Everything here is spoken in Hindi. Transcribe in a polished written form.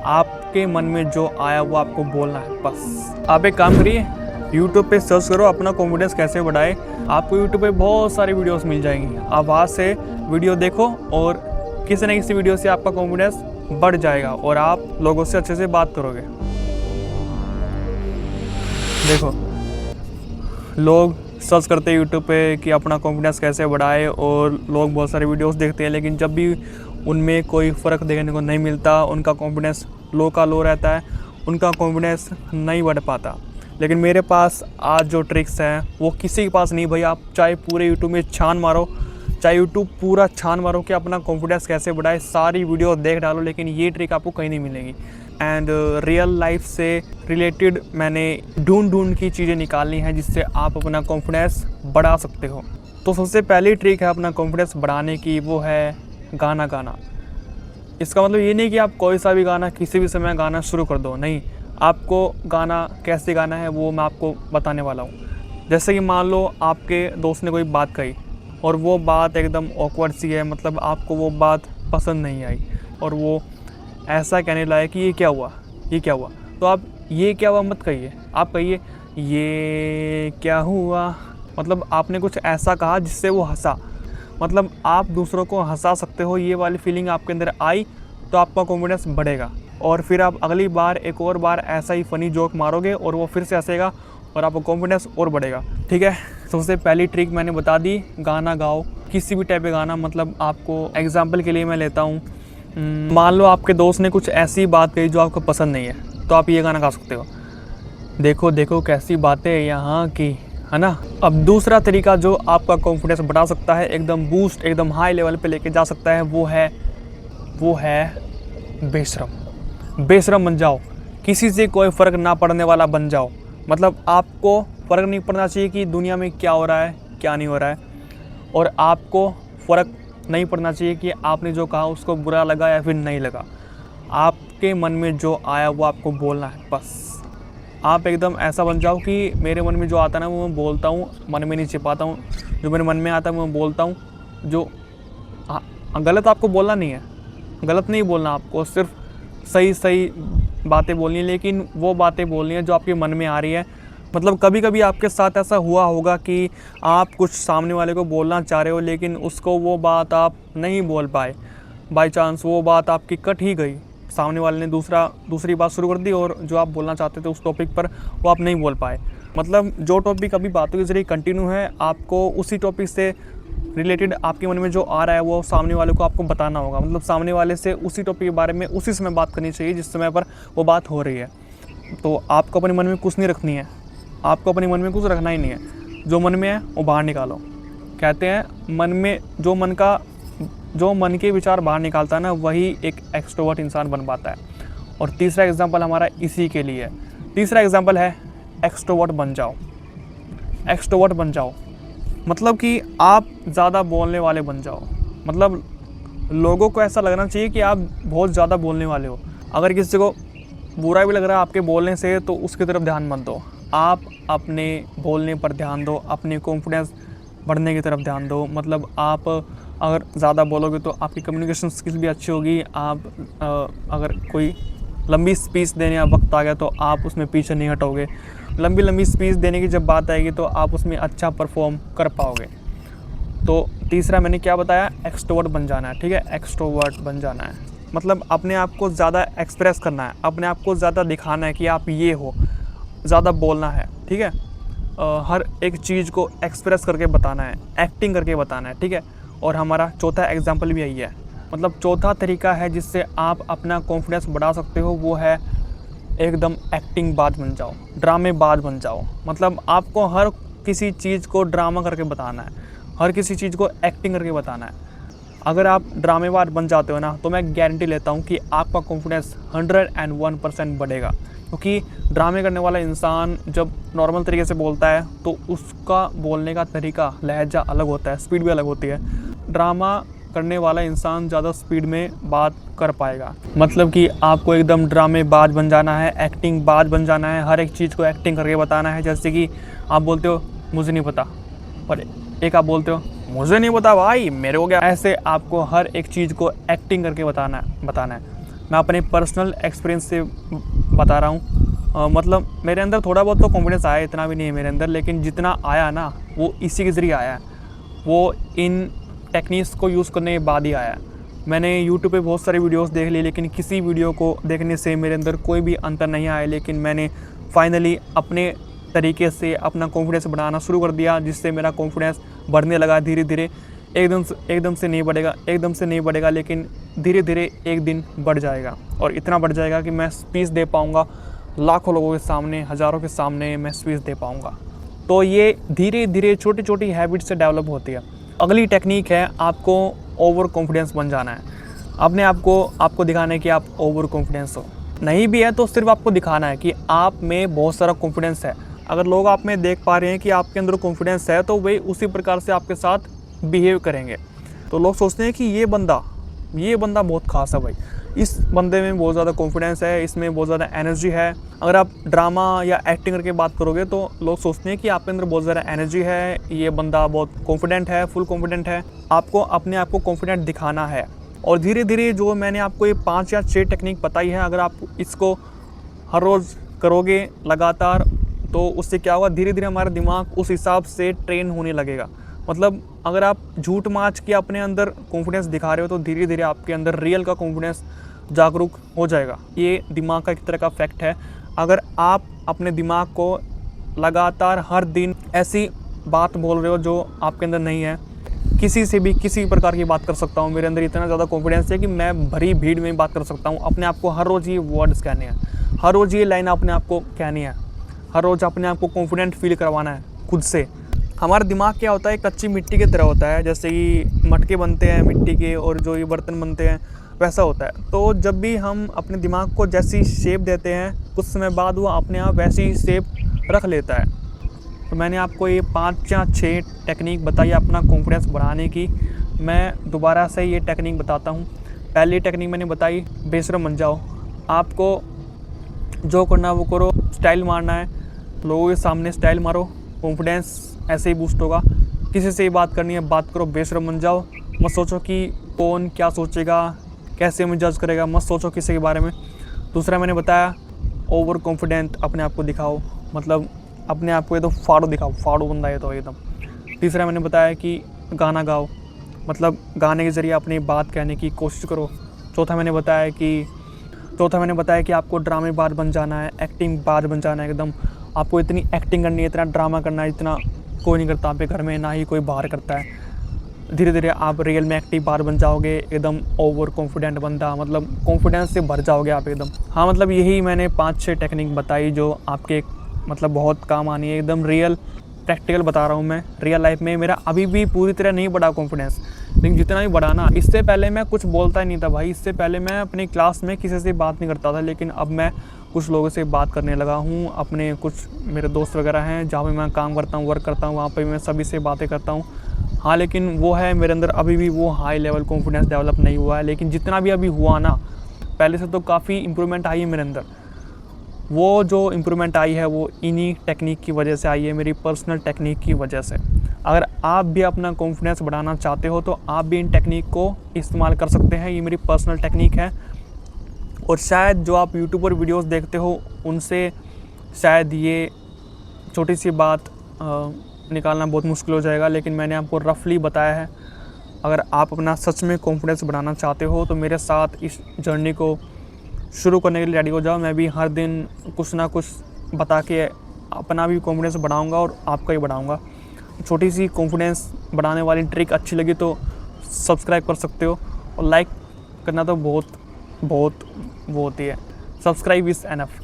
आपके मन में जो आया वो आपको बोलना है बस। आप एक काम करिए, YouTube पे सर्च करो अपना कॉन्फिडेंस कैसे बढ़ाए। आपको YouTube पे बहुत सारी वीडियोस मिल जाएंगी, आप वहाँ से वीडियो देखो और किसी न किसी वीडियो से आपका कॉन्फिडेंस बढ़ जाएगा और आप लोगों से अच्छे से बात करोगे। देखो, लोग सर्च करते हैं यूट्यूब पे कि अपना कॉन्फिडेंस कैसे बढ़ाए और लोग बहुत सारे वीडियोस देखते हैं, लेकिन जब भी उनमें कोई फ़र्क देखने को नहीं मिलता, उनका कॉन्फिडेंस लो का लो रहता है, उनका कॉन्फिडेंस नहीं बढ़ पाता। लेकिन मेरे पास आज जो ट्रिक्स हैं वो किसी के पास नहीं भाई। आप चाहे पूरे यूट्यूब में छान मारो, चाहे यूट्यूब पूरा छान मारो कि अपना कॉन्फिडेंस कैसे बढ़ाए, सारी वीडियो देख डालो, लेकिन ये ट्रिक आपको कहीं नहीं मिलेगी। एंड रियल लाइफ से रिलेटेड मैंने ढूंढ की चीज़ें निकालनी हैं जिससे आप अपना कॉन्फिडेंस बढ़ा सकते हो। तो सबसे पहली ट्रिक है अपना कॉन्फिडेंस बढ़ाने की, वो है गाना गाना। इसका मतलब ये नहीं कि आप कोई सा भी गाना किसी भी समय गाना शुरू कर दो, नहीं। आपको गाना कैसे गाना है वो मैं आपको बताने वाला हूँ। जैसे कि मान लो आपके दोस्त ने कोई बात कही और वो बात एकदम ऑकवर्ड सी है, मतलब आपको वो बात पसंद नहीं आई और वो ऐसा कहने लगा कि ये क्या हुआ, ये क्या हुआ। तो आप ये क्या हुआ मत कहिए, आप कहिए ये क्या हुआ। मतलब आपने कुछ ऐसा कहा जिससे वो हंसा, मतलब आप दूसरों को हंसा सकते हो। ये वाली फीलिंग आपके अंदर आई तो आपका कॉन्फिडेंस बढ़ेगा और फिर आप अगली बार एक और बार ऐसा ही फ़नी जोक मारोगे और वो फिर से हंसेगा और आपका कॉन्फिडेंस और बढ़ेगा। ठीक है, सबसे पहली ट्रिक मैंने बता दी, गाना गाओ, किसी भी टाइप का गाना। मतलब आपको एग्जाम्पल के लिए मैं लेता हूँ, मान लो आपके दोस्त ने कुछ ऐसी बात कही जो आपको पसंद नहीं है, तो आप ये गाना गा सकते हो, देखो देखो कैसी बातें यहाँ की, है ना। अब दूसरा तरीका जो आपका कॉन्फिडेंस बढ़ा सकता है, एकदम बूस्ट, एकदम हाई लेवल पे लेके जा सकता है, वो है बेशरम। बेशरम बन जाओ, किसी से कोई फ़र्क ना पड़ने वाला बन जाओ। मतलब आपको फ़र्क नहीं पड़ना चाहिए कि दुनिया में क्या हो रहा है क्या नहीं हो रहा है, और आपको फ़र्क नहीं पड़ना चाहिए कि आपने जो कहा उसको बुरा लगा या फिर नहीं लगा। आपके मन में जो आया वो आपको बोलना है बस। आप एकदम ऐसा बन जाओ कि मेरे मन में जो आता है ना वो मैं बोलता हूँ, मन में नहीं छिपाता हूँ। जो मेरे मन में आता है वो मैं बोलता हूँ। जो गलत आपको बोलना नहीं है, गलत नहीं बोलना आपको, सिर्फ सही सही बातें बोलनी है, लेकिन वो बातें बोलनी है जो आपके मन में आ रही है। मतलब कभी कभी आपके साथ ऐसा हुआ होगा कि आप कुछ सामने वाले को बोलना चाह रहे हो लेकिन उसको वो बात आप नहीं बोल पाए, बाय चांस वो बात आपकी कट ही गई, सामने वाले ने दूसरी बात शुरू कर दी और जो आप बोलना चाहते थे उस टॉपिक पर वो आप नहीं बोल पाए। मतलब जो टॉपिक अभी बातों के ज़रिए कंटिन्यू है, आपको उसी टॉपिक से रिलेटेड आपके मन में जो आ रहा है वो सामने वाले को आपको बताना होगा। मतलब सामने वाले से उसी टॉपिक के बारे में उसी समय बात करनी चाहिए जिस समय पर वो बात हो रही है। तो आपको अपने मन में कुछ नहीं रखनी है, आपको अपने मन में कुछ रखना ही नहीं है। जो मन में है वो बाहर निकालो। कहते हैं मन में जो मन के विचार बाहर निकालता है ना, वही एक एक्सट्रोवर्ट इंसान बन पाता है। और तीसरा एग्जाम्पल हमारा इसी के लिए है। तीसरा एग्जाम्पल है एक्सट्रोवर्ट बन जाओ। एक्सट्रोवर्ट बन जाओ मतलब कि आप ज़्यादा बोलने वाले बन जाओ। मतलब लोगों को ऐसा लगना चाहिए कि आप बहुत ज़्यादा बोलने वाले हो। अगर किसी को बुरा भी लग रहा है आपके बोलने से तो उसकी तरफ ध्यान मत दो, आप अपने बोलने पर ध्यान दो, अपने कॉन्फिडेंस बढ़ने की तरफ ध्यान दो। मतलब आप अगर ज़्यादा बोलोगे तो आपकी कम्युनिकेशन स्किल्स भी अच्छी होगी। आप अगर कोई लंबी स्पीच देने का वक्त आ गया तो आप उसमें पीछे नहीं हटोगे। लंबी स्पीच देने की जब बात आएगी तो आप उसमें अच्छा परफॉर्म कर पाओगे। तो तीसरा मैंने क्या बताया, एक्सट्रोवर्ट बन जाना है। ठीक है, एक्सट्रोवर्ट बन जाना है मतलब अपने आप को ज़्यादा एक्सप्रेस करना है, अपने आप को ज़्यादा दिखाना है कि आप ये हो, ज़्यादा बोलना है। ठीक है, हर एक चीज़ को एक्सप्रेस करके बताना है, एक्टिंग करके बताना है। ठीक है, और हमारा चौथा एग्जाम्पल भी यही है। मतलब चौथा तरीका है जिससे आप अपना कॉन्फिडेंस बढ़ा सकते हो, वो है एकदम एक्टिंग बाज बन जाओ, ड्रामे बाज बन जाओ। मतलब आपको हर किसी चीज़ को ड्रामा करके बताना है, हर किसी चीज़ को एक्टिंग करके बताना है। अगर आप ड्रामेबाज बन जाते हो ना तो मैं गारंटी लेता हूँ कि आपका कॉन्फिडेंस 101% बढ़ेगा। क्योंकि ड्रामे करने वाला इंसान जब नॉर्मल तरीके से बोलता है तो उसका बोलने का तरीका, लहजा अलग होता है, स्पीड भी अलग होती है। ड्रामा करने वाला इंसान ज़्यादा स्पीड में बात कर पाएगा। मतलब कि आपको एकदम ड्रामेबाज बन जाना है, एक्टिंग बाज बन जाना है, हर एक चीज़ को एक्टिंग करके बताना है। जैसे कि आप बोलते हो मुझे नहीं पता, और एक आप बोलते हो मुझे नहीं पता भाई मेरे को क्या। ऐसे आपको हर एक चीज़ को एक्टिंग करके बताना है। मैं अपने पर्सनल एक्सपीरियंस से बता रहा हूँ। मतलब मेरे अंदर थोड़ा बहुत तो कॉन्फिडेंस आया, इतना भी नहीं है मेरे अंदर, लेकिन जितना आया ना वो इसी के ज़रिए आया है, वो इन टेक्निक्स को यूज़ करने के बाद ही आया है। मैंने यूट्यूब पे बहुत सारे वीडियोस देख लिए, लेकिन किसी वीडियो को देखने से मेरे अंदर कोई भी अंतर नहीं आया। लेकिन मैंने फाइनली अपने तरीके से अपना कॉन्फिडेंस बढ़ाना शुरू कर दिया, जिससे मेरा कॉन्फिडेंस बढ़ने लगा धीरे धीरे। एकदम से नहीं बढ़ेगा, लेकिन धीरे धीरे एक दिन बढ़ जाएगा, और इतना बढ़ जाएगा कि मैं स्पीच दे पाऊँगा लाखों लोगों के सामने, हज़ारों के सामने मैं स्पीच दे पाऊँगा। तो ये धीरे धीरे छोटी छोटी हैबिट से डेवलप होती है। अगली टेक्निक है, आपको ओवर कॉन्फिडेंस बन जाना है। अपने आपको दिखाना है कि आप ओवर कॉन्फिडेंस हो। नहीं भी है तो सिर्फ आपको दिखाना है कि आप में बहुत सारा कॉन्फिडेंस है। अगर लोग आप में देख पा रहे हैं कि आपके अंदर कॉन्फिडेंस है, तो वे उसी प्रकार से आपके साथ बिहेव करेंगे। तो लोग सोचते हैं कि ये बंदा बहुत खास है भाई, इस बंदे में बहुत ज़्यादा कॉन्फिडेंस है, इसमें बहुत ज़्यादा एनर्जी है। अगर आप ड्रामा या एक्टिंग करके बात करोगे तो लोग सोचते हैं कि आपके अंदर बहुत ज़्यादा एनर्जी है, ये बंदा बहुत कॉन्फिडेंट है, फुल कॉन्फिडेंट है। आपको अपने आप को कॉन्फिडेंट दिखाना है, और धीरे धीरे जो मैंने आपको ये 5 या 6 टेक्निक बताई है, अगर आप इसको हर रोज़ करोगे लगातार, तो उससे क्या होगा, धीरे धीरे हमारा दिमाग उस हिसाब से ट्रेन होने लगेगा। मतलब अगर आप झूठ माच के अपने अंदर कॉन्फिडेंस दिखा रहे हो, तो धीरे धीरे आपके अंदर रियल का कॉन्फिडेंस जागरूक हो जाएगा। ये दिमाग का एक तरह का फैक्ट है। अगर आप अपने दिमाग को लगातार हर दिन ऐसी बात बोल रहे हो जो आपके अंदर नहीं है, किसी से भी किसी प्रकार की बात कर सकता हूँ, मेरे अंदर इतना ज़्यादा कॉन्फिडेंस है कि मैं भरी भीड़ में बात कर सकता हूँ। अपने आप को हर रोज़ ये वर्ड्स कहने हैं, हर रोज़ ये लाइन अपने आप को कहनी है, हर रोज़ अपने आप को कॉन्फिडेंट फील करवाना है खुद से। हमारा दिमाग क्या होता है, कच्ची मिट्टी की तरह होता है। जैसे कि मटके बनते हैं मिट्टी के, और जो ये बर्तन बनते हैं वैसा होता है। तो जब भी हम अपने दिमाग को जैसी शेप देते हैं, कुछ समय बाद वो अपने आप वैसी शेप रख लेता है। तो मैंने आपको ये 5 या 6 टेक्निक बताई अपना कॉन्फिडेंस बढ़ाने की। मैं दोबारा से ये टेक्निक बताता हूँ। पहली टेक्निक मैंने बताई, बेशर्म बन जाओ। आपको जो करना वो करो, स्टाइल मारना है, लोगों के सामने स्टाइल मारो, कॉन्फिडेंस ऐसे ही बूस्ट होगा। किसी से ही बात करनी है, बात करो, बेशर्म बन जाओ। मत सोचो कि कौन क्या सोचेगा, कैसे हमें जज करेगा, मत सोचो किसी के बारे में। दूसरा मैंने बताया, ओवर कॉन्फिडेंट अपने आप को दिखाओ, मतलब अपने आप को ये तो फाड़ो दिखाओ, फाड़ो बंदा है तो एकदम। तीसरा मैंने बताया कि गाना गाओ, मतलब गाने के ज़रिए अपनी बात कहने की कोशिश करो। चौथा मैंने बताया कि आपको ड्रामेबाज बन जाना है, एक्टिंग बाज बन जाना है एकदम। आपको इतनी एक्टिंग करनी है, इतना ड्रामा करना है, इतना कोई नहीं करता आपके घर में, ना ही कोई बाहर करता है। धीरे धीरे आप रियल में एक्टिव बार बन जाओगे, एकदम ओवर कॉन्फिडेंट बंदा, मतलब कॉन्फिडेंस से भर जाओगे आप एकदम। हाँ, मतलब यही मैंने 5-6 टेक्निक बताई जो आपके मतलब बहुत काम आनी है। एकदम रियल प्रैक्टिकल बता रहा हूँ मैं। रियल लाइफ में मेरा अभी भी पूरी तरह नहीं बढ़ा कॉन्फिडेंस, लेकिन जितना भी बढ़ा ना, इससे पहले मैं कुछ बोलता ही नहीं था भाई। इससे पहले मैं अपनी क्लास में किसी से बात नहीं करता था, लेकिन अब मैं कुछ लोगों से बात करने लगा हूँ। अपने कुछ मेरे दोस्त वगैरह हैं जहाँ पे मैं काम करता हूँ, वर्क करता हूँ, वहाँ पे मैं सभी से बातें करता हूँ। हाँ, लेकिन वो है मेरे अंदर अभी भी वो हाई लेवल कॉन्फिडेंस डेवलप नहीं हुआ है, लेकिन जितना भी अभी हुआ ना, पहले से तो काफ़ी इम्प्रूवमेंट आई है मेरे अंदर। वो जो इम्प्रूवमेंट आई है वो इन्हीं टेक्निक की वजह से आई है, मेरी पर्सनल टेक्निक की वजह से। अगर आप भी अपना कॉन्फिडेंस बढ़ाना चाहते हो तो आप भी इन टेक्निक को इस्तेमाल कर सकते हैं। ये मेरी पर्सनल टेक्निक है, और शायद जो आप यूट्यूब पर वीडियोस देखते हो उनसे शायद ये छोटी सी बात निकालना बहुत मुश्किल हो जाएगा, लेकिन मैंने आपको रफली बताया है। अगर आप अपना सच में कॉन्फिडेंस बढ़ाना चाहते हो तो मेरे साथ इस जर्नी को शुरू करने के लिए रेडी हो जाओ। मैं भी हर दिन कुछ ना कुछ बता के अपना भी कॉन्फिडेंस बढ़ाऊंगा और आपका ही बढ़ाऊंगा। छोटी सी कॉन्फिडेंस बढ़ाने वाली ट्रिक अच्छी लगी तो सब्सक्राइब कर सकते हो, और लाइक करना तो बहुत वो होती है। Subscribe is enough.